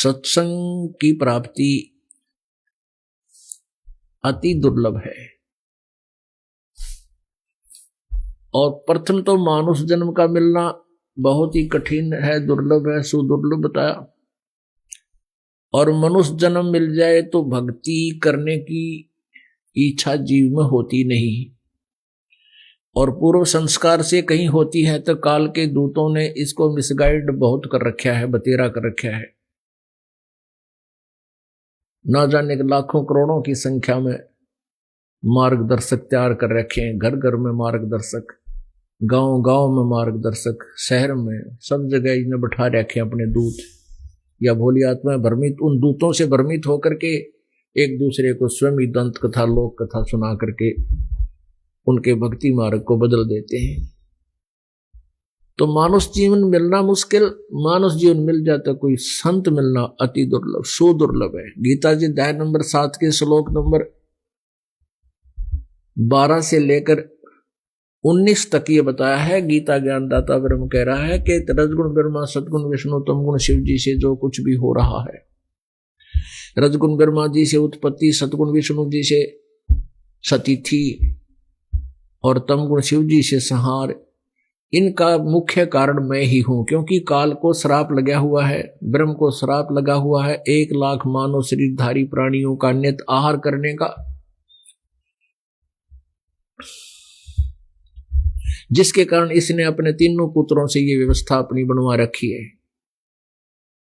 सत्संग की प्राप्ति अति दुर्लभ है। और प्रथम तो मानुष जन्म का मिलना बहुत ही कठिन है, दुर्लभ है, सुदुर्लभ बताया। और मनुष्य जन्म मिल जाए तो भक्ति करने की इच्छा जीव में होती नहीं, और पूर्व संस्कार से कहीं होती है तो काल के दूतों ने इसको मिसगाइड बहुत कर रखा है, बतेरा कर रखा है। ना जाने के लाखों करोड़ों की संख्या में मार्गदर्शक तैयार कर रखे हैं, घर घर में मार्गदर्शक, गांव गांव में मार्गदर्शक, शहर में सब जगह इन्हें बैठा रखे अपने दूत या भोली आत्मा भ्रमित, उन दूतों से भ्रमित होकर के एक दूसरे को स्वयं ही दंत कथा लोक कथा सुना करके उनके भक्ति मार्ग को बदल देते हैं। तो मानुष जीवन मिलना मुश्किल, मानुष जीवन मिल जाता, कोई संत मिलना अति दुर्लभ, सुदुर्लभ है। गीता जी अध्याय नंबर 7 के श्लोक नंबर 12 से लेकर 19 तक ये बताया है। गीता ज्ञानदाता ब्रह्म कह रहा है कि रजगुण ब्रह्मा सदगुण विष्णु तमगुण शिव जी से जो कुछ भी हो रहा है, रजगुण ब्रह्मा जी से उत्पत्ति, सतगुण विष्णु जी से सतिथि और तमगुण शिव जी से संहार, इनका मुख्य कारण मैं ही हूं। क्योंकि काल को श्राप लगा हुआ है, ब्रह्म को श्राप लगा हुआ है 1 लाख मानव शरीरधारी प्राणियों का नित्य आहार करने का, जिसके कारण इसने अपने तीनों पुत्रों से ये व्यवस्था अपनी बनवा रखी है।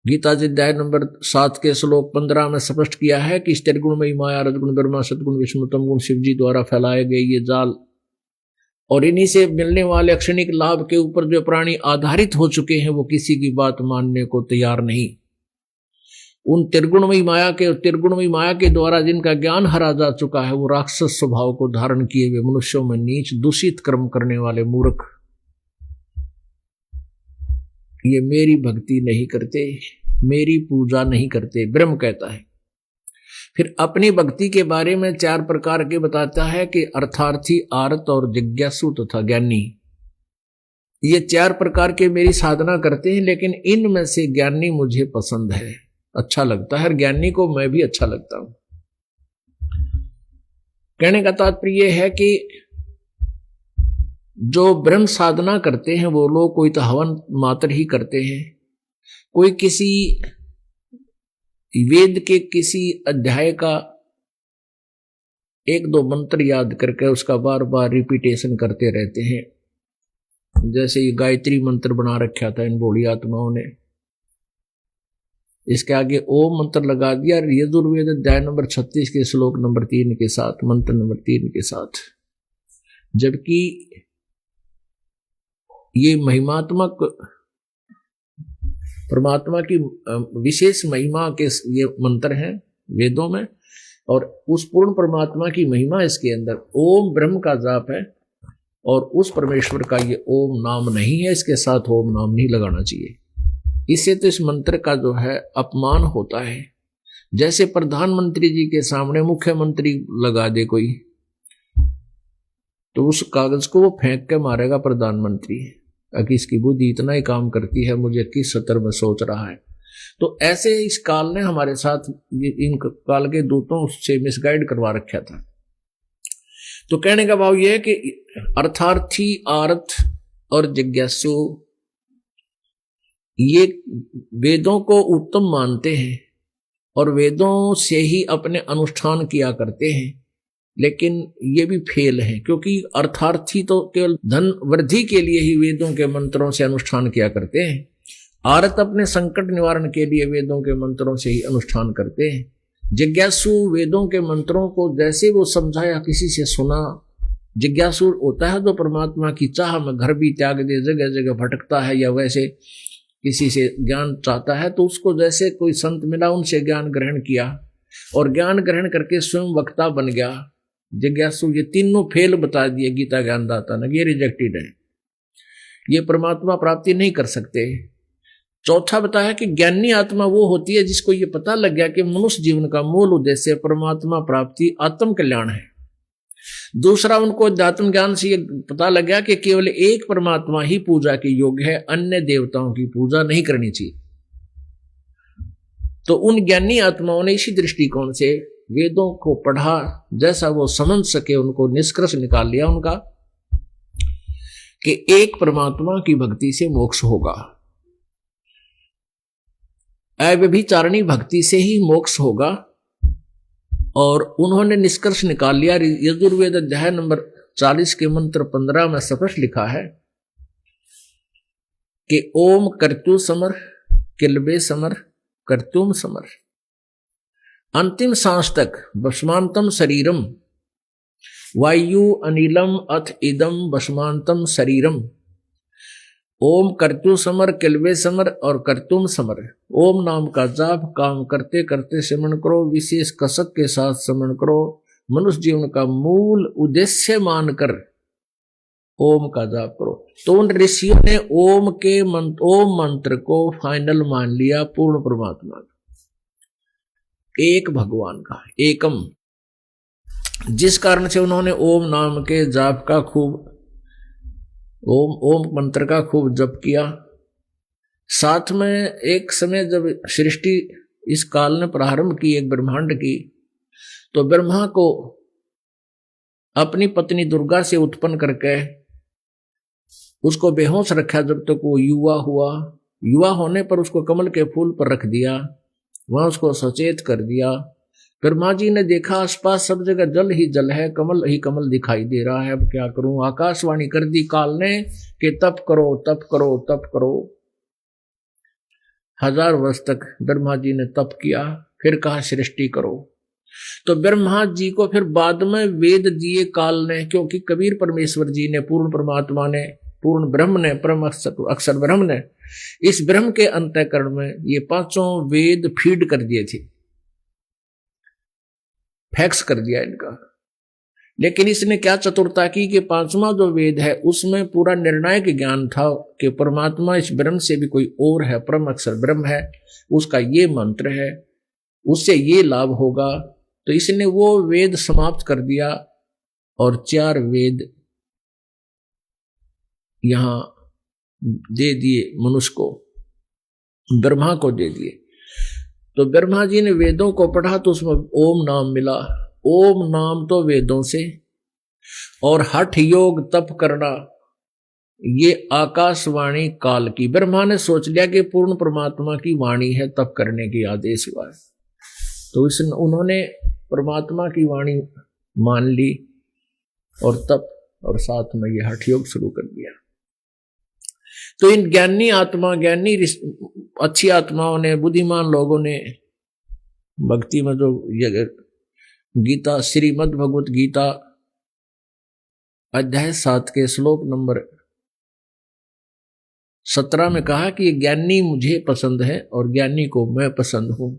गीता जी अध्याय नंबर 7 के श्लोक 15 में स्पष्ट किया है कि इस त्रिगुणमयी माया रजगुण ब्रह्मा सदगुण विष्णु तमगुण शिव जी द्वारा फैलाए गए ये जाल और इन्हीं से मिलने वाले क्षणिक लाभ के ऊपर जो प्राणी आधारित हो चुके हैं वो किसी की बात मानने को तैयार नहीं। उन त्रिगुणमयी माया के द्वारा जिनका ज्ञान हरा जा चुका है, वो राक्षस स्वभाव को धारण किए हुए मनुष्यों में नीच दूषित कर्म करने वाले मूर्ख, ये मेरी भक्ति नहीं करते, मेरी पूजा नहीं करते, ब्रह्म कहता है। फिर अपनी भक्ति के बारे में 4 प्रकार के बताता है कि अर्थार्थी, आरत और जिज्ञासु तथा ज्ञानी। ये 4 प्रकार के मेरी साधना करते हैं, लेकिन इनमें से ज्ञानी मुझे पसंद है, अच्छा लगता है, ज्ञानी को मैं भी अच्छा लगता हूं। कहने का तात्पर्य है कि जो ब्रह्म साधना करते हैं वो लोग कोई तो हवन मात्र ही करते हैं, कोई किसी वेद के किसी अध्याय का 1-2 मंत्र याद करके उसका बार बार रिपीटेशन करते रहते हैं। जैसे ये गायत्री मंत्र बना रखा था इन भोली आत्माओं ने, इसके आगे ओम मंत्र लगा दिया यजुर्वेद अध्याय नंबर 36 के श्लोक नंबर 3 के साथ, मंत्र नंबर 3 के साथ। जबकि ये महिमात्मक परमात्मा की विशेष महिमा के ये मंत्र हैं वेदों में, और उस पूर्ण परमात्मा की महिमा इसके अंदर ओम ब्रह्म का जाप है, और उस परमेश्वर का ये ओम नाम नहीं है, इसके साथ ओम नाम नहीं लगाना चाहिए। इससे तो इस मंत्र का जो है अपमान होता है। जैसे प्रधानमंत्री जी के सामने मुख्यमंत्री लगा दे कोई, तो उस कागज को वो फेंक के मारेगा प्रधानमंत्री, कि इसकी बुद्धि इतना ही काम करती है, मुझे किस स्तर में सोच रहा है। तो ऐसे इस काल ने हमारे साथ इन काल के दूतों से मिसगाइड करवा रखा था। तो कहने का भाव यह है कि अर्थार्थी, आर्थ और जिज्ञासु ये वेदों को उत्तम मानते हैं और वेदों से ही अपने अनुष्ठान किया करते हैं, लेकिन ये भी फेल है। क्योंकि अर्थार्थी तो केवल धन वृद्धि के लिए ही वेदों के मंत्रों से अनुष्ठान किया करते हैं, आरत अपने संकट निवारण के लिए वेदों के मंत्रों से ही अनुष्ठान करते हैं। जिज्ञासु वेदों के मंत्रों को जैसे वो समझाया किसी से सुना। जिज्ञासु होता है जो परमात्मा की चाह में घर भी त्याग दे, जगह जगह भटकता है, या वैसे किसी से ज्ञान चाहता है तो उसको जैसे कोई संत मिला उनसे ज्ञान ग्रहण किया और ज्ञान ग्रहण करके स्वयं वक्ता बन गया। जिज्ञासु ये तीनों फेल बता दिए गीता ज्ञानदाता ने, ये रिजेक्टेड है, ये परमात्मा प्राप्ति नहीं कर सकते। चौथा बताया कि ज्ञानी आत्मा वो होती है जिसको ये पता लग गया कि मनुष्य जीवन का मूल उद्देश्य परमात्मा प्राप्ति, आत्म कल्याण है। दूसरा, उनको अध्यात्म ज्ञान से ये पता लग गया कि केवल एक परमात्मा ही पूजा के योग्य है, अन्य देवताओं की पूजा नहीं करनी चाहिए। तो उन ज्ञानी आत्माओं ने इसी दृष्टिकोण से वेदों को पढ़ा, जैसा वो समझ सके उनको निष्कर्ष निकाल लिया उनका कि एक परमात्मा की भक्ति से मोक्ष होगा, अव्यभिचारिणी भक्ति से ही मोक्ष होगा। और उन्होंने निष्कर्ष निकाल लिया। यजुर्वेद अध्याय नंबर 40 के मंत्र 15 में स्पष्ट लिखा है कि ओम कर्तु समर किलबे समर कर्तुम समर, अंतिम सांस तक भस्मांतम शरीरम वायु अनिलम अथ इदम भस्मांतम शरीरम। ओम कर्तु समर किलबे समर और कर्तुम समर। ओम नाम का जाप काम करते करते सिमरण करो, विशेष कसक के साथ सिमरण करो। मनुष्य जीवन का मूल उद्देश्य मानकर ओम का जाप करो। तो उन ऋषियों ने ओम मंत्र को फाइनल मान लिया, पूर्ण परमात्मा का, एक भगवान का, एकम। जिस कारण से उन्होंने ओम नाम के जाप का खूब ओम मंत्र का खूब जप किया। साथ में एक समय जब सृष्टि इस काल ने प्रारंभ की एक ब्रह्मांड की, तो ब्रह्मा को अपनी पत्नी दुर्गा से उत्पन्न करके उसको बेहोश रखा जब तक वो युवा हुआ। युवा होने पर उसको कमल के फूल पर रख दिया, वहां उसको सचेत कर दिया। ब्रह्मा जी ने देखा आसपास सब जगह जल ही जल है, कमल ही कमल दिखाई दे रहा है, अब क्या करूं। आकाशवाणी कर दी काल ने कि तप करो तप करो तप करो। 1000 वर्ष तक ब्रह्मा जी ने तप किया, फिर कहा सृष्टि करो। तो ब्रह्मा जी को फिर बाद में वेद दिए काल ने, क्योंकि कबीर परमेश्वर जी ने, पूर्ण परमात्मा ने, पूर्ण ब्रह्म ने, परम अक्षर ब्रह्म ने इस ब्रह्म के अंतःकरण में ये 5 वेद फीड कर दिए थे, फैक्स कर दिया इनका। लेकिन इसने क्या चतुरता की कि 5वां जो वेद है उसमें पूरा निर्णायक ज्ञान था कि परमात्मा इस ब्रह्म से भी कोई और है, परम अक्षर ब्रह्म है, उसका ये मंत्र है, उससे ये लाभ होगा। तो इसने वो वेद समाप्त कर दिया और 4 वेद यहां दे दिए मनुष्य को, ब्रह्मा को दे दिए। तो ब्रह्मा जी ने वेदों को पढ़ा तो उसमें ओम नाम मिला। ओम नाम तो वेदों से, और हठ योग तप करना ये आकाशवाणी काल की। ब्रह्मा ने सोच लिया कि पूर्ण परमात्मा की वाणी है, तप करने की आदेश हुआ है, तो इस उन्होंने परमात्मा की वाणी मान ली और तप, और साथ में ये हठ योग शुरू कर दिया। तो इन ज्ञानी अच्छी आत्माओं ने, बुद्धिमान लोगों ने भक्ति में जो गीता, श्रीमद् भगवत गीता अध्याय 7 के श्लोक नंबर 17 में कहा कि ज्ञानी मुझे पसंद है और ज्ञानी को मैं पसंद हूं।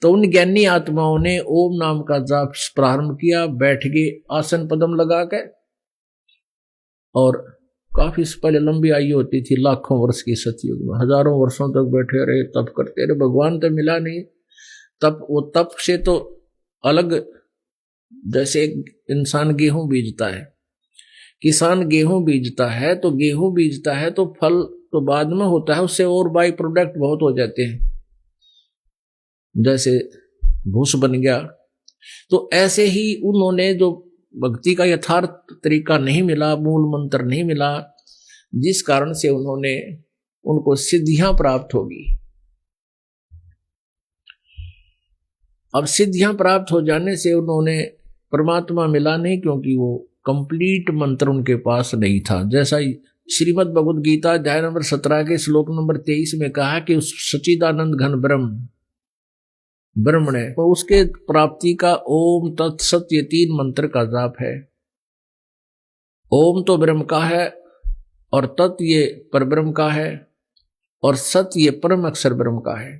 तो उन ज्ञानी आत्माओं ने ओम नाम का जाप प्रारंभ किया, बैठ गए आसन पद्म लगा के, और काफी पहले लंबी आयु होती थी, लाखों वर्ष की सतयुग में 1000 वर्षों तक बैठे रहे, तप करते रहे। भगवान तो मिला नहीं। वो तप से तो अलग, जैसे इंसान गेहूं बीजता है, किसान गेहूं बीजता है, तो गेहूं बीजता है तो फल तो बाद में होता है, उससे और बाई प्रोडक्ट बहुत हो जाते हैं, जैसे भूस बन गया। तो ऐसे ही उन्होंने जो भक्ति का यथार्थ तरीका नहीं मिला, मूल मंत्र नहीं मिला, जिस कारण से उनको सिद्धियां प्राप्त होगी। अब सिद्धियां प्राप्त हो जाने से उन्होंने परमात्मा मिला नहीं, क्योंकि वो कंप्लीट मंत्र उनके पास नहीं था। जैसा श्रीमद् भगवद गीता अध्याय नंबर 17 के श्लोक नंबर 23 में कहा कि उस सच्चिदानंद घन ब्रह्म ने, तो उसके प्राप्ति का ओम तत्सत ये 3 मंत्र का जाप है। ओम तो ब्रह्म का है, और तत् ये परब्रह्म का है, और सत ये परम अक्षर ब्रह्म का है।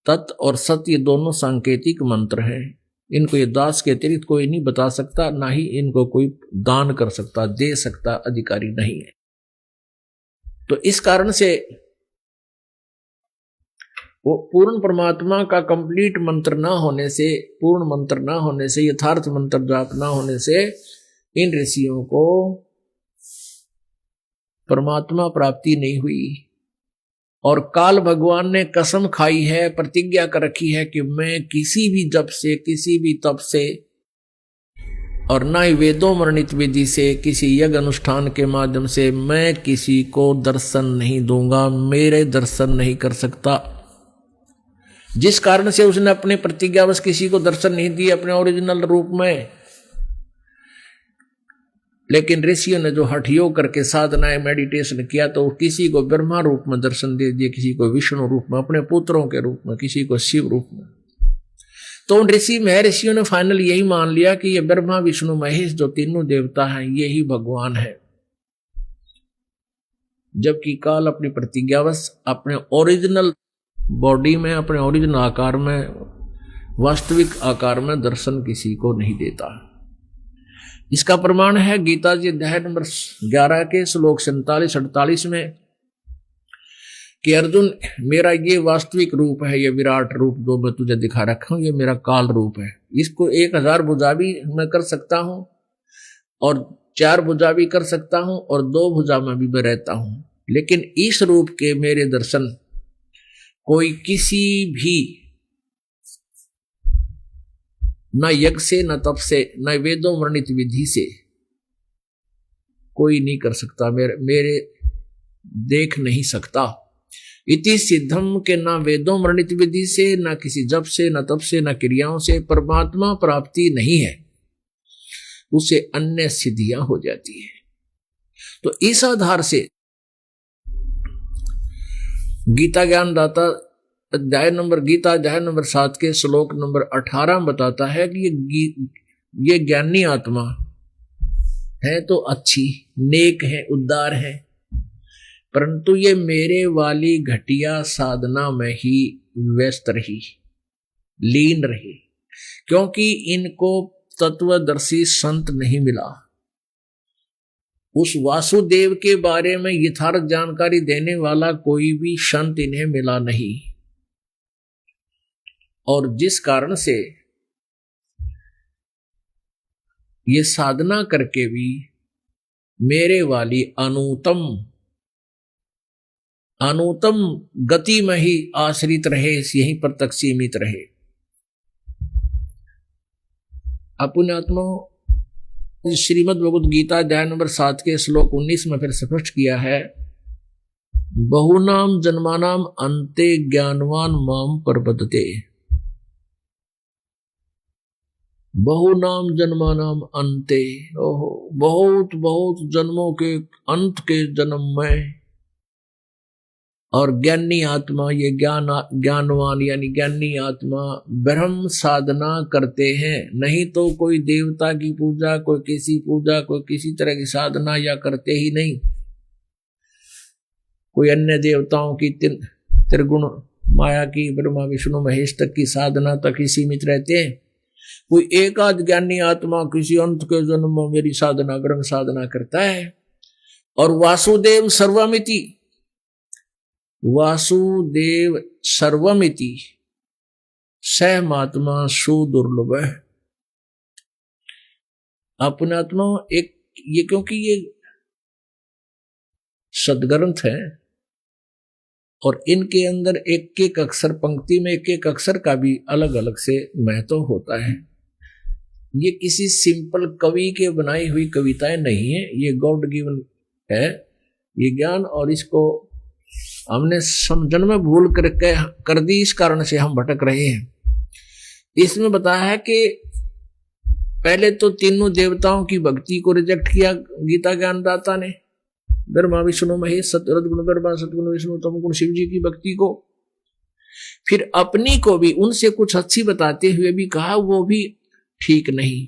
तत् और सत ये दोनों सांकेतिक मंत्र हैं। इनको ये दास के अतिरिक्त कोई नहीं बता सकता, ना ही इनको कोई दान कर सकता, दे सकता अधिकारी नहीं है। तो इस कारण से वो पूर्ण परमात्मा का कंप्लीट मंत्र ना होने से, पूर्ण मंत्र ना होने से, यथार्थ मंत्र जाप ना होने से इन ऋषियों को परमात्मा प्राप्ति नहीं हुई। और काल भगवान ने कसम खाई है, प्रतिज्ञा कर रखी है कि मैं किसी भी जप से, किसी भी तप से, और न ही वेदों वर्णित विधि से, किसी यज्ञ अनुष्ठान के माध्यम से मैं किसी को दर्शन नहीं दूंगा, मेरे दर्शन नहीं कर सकता। जिस कारण से उसने अपने प्रतिज्ञावश किसी को दर्शन नहीं दिए अपने ओरिजिनल रूप में। लेकिन ऋषियों ने जो हठ योग करके साधनाएं मेडिटेशन किया तो किसी को ब्रह्मा रूप में दर्शन दे दिए, किसी को विष्णु रूप में, अपने पुत्रों के रूप में, किसी को शिव रूप में। तो उन ऋषियों ने फाइनल यही मान लिया कि ये ब्रह्मा विष्णु महेश जो तीनों देवता हैं यही भगवान है। जबकि काल अपनी प्रतिज्ञावश अपने ओरिजिनल बॉडी में, अपने ओरिजिनल आकार में, वास्तविक आकार में दर्शन किसी को नहीं देता। इसका प्रमाण है गीता जी अध्याय नंबर 11 के श्लोक 47-48 में कि अर्जुन, मेरा ये वास्तविक रूप है, ये विराट रूप जो मैं तुझे दिखा रखा हूं, ये मेरा काल रूप है। इसको 1000 भुजा भी मैं कर सकता हूं, और 4 भुजा भी कर सकता हूं, और 2 भुजा में भी मैं रहता हूं। लेकिन इस रूप के मेरे दर्शन कोई किसी भी न यज्ञ से, न तप से, न वेदों वर्णित विधि से कोई नहीं कर सकता, मेरे देख नहीं सकता। इति सिद्धम के न वेदों वर्णित विधि से, न किसी जप से, न तप से, न क्रियाओं से परमात्मा प्राप्ति नहीं है, उसे अन्य सिद्धियां हो जाती है। तो इस आधार से गीता ज्ञानदाता गीता अध्याय नंबर 7 के श्लोक नंबर 18 बताता है कि ये ज्ञानी आत्मा है तो अच्छी, नेक है, उद्धार है, परंतु ये मेरे वाली घटिया साधना में ही व्यस्त रही, लीन रही, क्योंकि इनको तत्वदर्शी संत नहीं मिला। उस वासुदेव के बारे में यथार्थ जानकारी देने वाला कोई भी संत इन्हें मिला नहीं, और जिस कारण से ये साधना करके भी मेरे वाली अनुतम गति में ही आश्रित रहे, यहीं पर तक सीमित रहे। अपने आत्मा श्रीमद् भगवद गीता अध्याय नंबर 7 के श्लोक 19 में फिर स्पष्ट किया है, बहुनाम जन्मानाम अन्ते ज्ञानवान माम प्रपद्यते। बहुनाम जन्मानाम अन्ते, बहुत बहुत जन्मों के अंत के जन्म में, और ज्ञानी आत्मा, ये ज्ञानवान यानी ज्ञानी आत्मा ब्रह्म साधना करते हैं। नहीं तो कोई देवता की पूजा, कोई किसी पूजा, कोई किसी तरह की साधना या करते ही नहीं। कोई अन्य देवताओं की त्रिगुण माया की, ब्रह्मा विष्णु महेश तक की साधना तक ही सीमित रहते हैं। कोई एक आध ज्ञानी आत्मा किसी अंत के जन्म में मेरी साधना, ब्रह्म साधना करता है। और वासुदेव सर्वमिति, वासुदेव सर्वमिति सहमात्मा सुदुर्लभ है। अपने आत्मा एक ये, क्योंकि ये सदग्रंथ है और इनके अंदर एक एक अक्षर, पंक्ति में एक एक अक्षर का भी अलग अलग से महत्व होता है। ये किसी सिंपल कवि के बनाई हुई कविताएं नहीं है, ये गॉड गिवन है ये ज्ञान, और इसको हमने समझन में भूल कर दी, इस कारण से हम भटक रहे हैं। इसमें बताया है कि पहले तो तीनों देवताओं की भक्ति को रिजेक्ट किया गीता ज्ञानदाता ने, ब्रह्मा विष्णु महेश, रजगुण ब्रह्मा, सतगुण विष्णु, तमगुण शिव जी की भक्ति को। फिर अपनी को भी उनसे कुछ अच्छी बताते हुए भी कहा वो भी ठीक नहीं।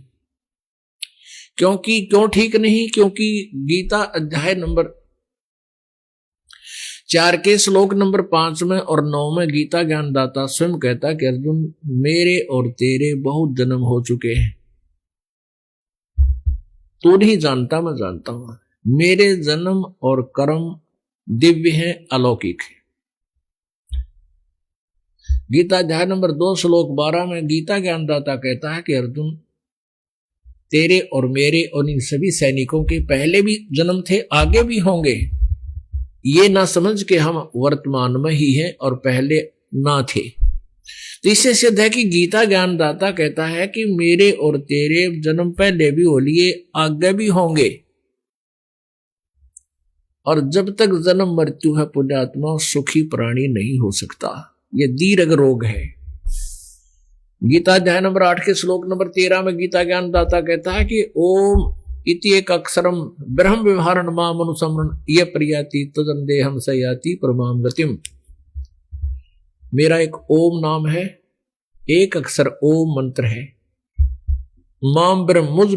क्यों ठीक नहीं? क्योंकि गीता अध्याय नंबर 4 के श्लोक नंबर 5 में और 9 में गीता ज्ञानदाता स्वयं कहता कि अर्जुन, मेरे और तेरे बहुत जन्म हो चुके हैं, तू नहीं जानता, मैं जानता हूं। मेरे जन्म और कर्म दिव्य हैं, अलौकिक है। गीता अध्याय नंबर 2 श्लोक 12 में गीता ज्ञानदाता कहता है कि अर्जुन, तेरे और मेरे और इन सभी सैनिकों के पहले भी जन्म थे, आगे भी होंगे, ये ना समझ के हम वर्तमान में ही हैं और पहले ना थे। तो इससे सिद्ध है कि गीता ज्ञानदाता कहता है कि मेरे और तेरे जन्म पहले भी हो लिए, आगे भी होंगे, और जब तक जन्म मृत्यु है पुण्यात्मा सुखी प्राणी नहीं हो सकता। ये दीर्घ रोग है। गीता अध्याय नंबर 8 के श्लोक नंबर 13 में गीता ज्ञानदाता कहता है कि ओम इति एक अक्षरम ब्रह्म व्यवहारण माम अनुसमरण ये प्रियाति तदंदेहम सयाति परमाम गतिम। मेरा एक ओम नाम है, एक अक्षर ओम मंत्र है। माम ब्रह्म मुझ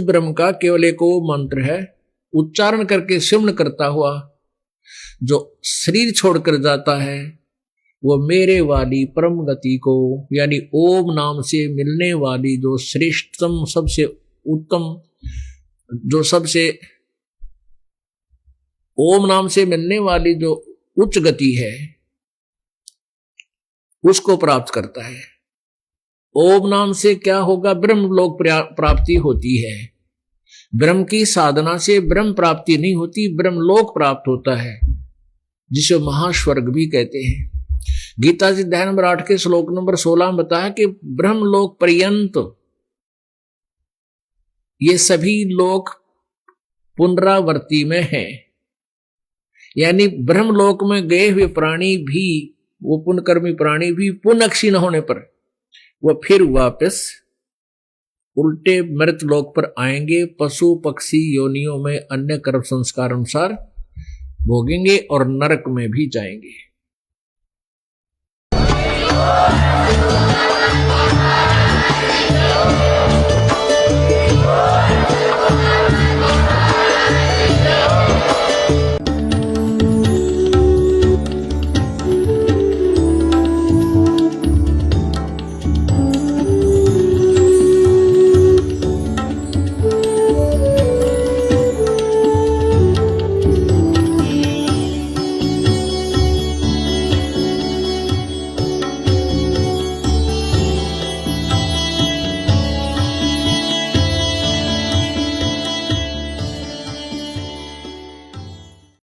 ब्रह्म का केवल एक ओम मंत्र है। उच्चारण करके सिमरण करता हुआ जो शरीर छोड़कर जाता है वो मेरे वाली परम गति को, यानी ओम नाम से मिलने वाली जो श्रेष्ठतम सबसे उत्तम, जो सबसे ओम नाम से मिलने वाली जो उच्च गति है उसको प्राप्त करता है। ओम नाम से क्या होगा? ब्रह्म लोक प्राप्ति होती है। ब्रह्म की साधना से ब्रह्म प्राप्ति नहीं होती, ब्रह्म लोक प्राप्त होता है, जिसे महास्वर्ग भी कहते हैं। गीता जी अध्याय नंबर 8 के श्लोक नंबर 16 में बताया कि ब्रह्म लोक पर्यंत ये सभी लोग पुनरावर्ती में हैं, यानी ब्रह्मलोक में गए हुए प्राणी भी, वो पुण्यकर्मी प्राणी भी पुण्यक्षी न होने पर वो फिर वापस उल्टे मृत लोक पर आएंगे, पशु पक्षी योनियों में अन्य कर्म संस्कार अनुसार भोगेंगे और नरक में भी जाएंगे।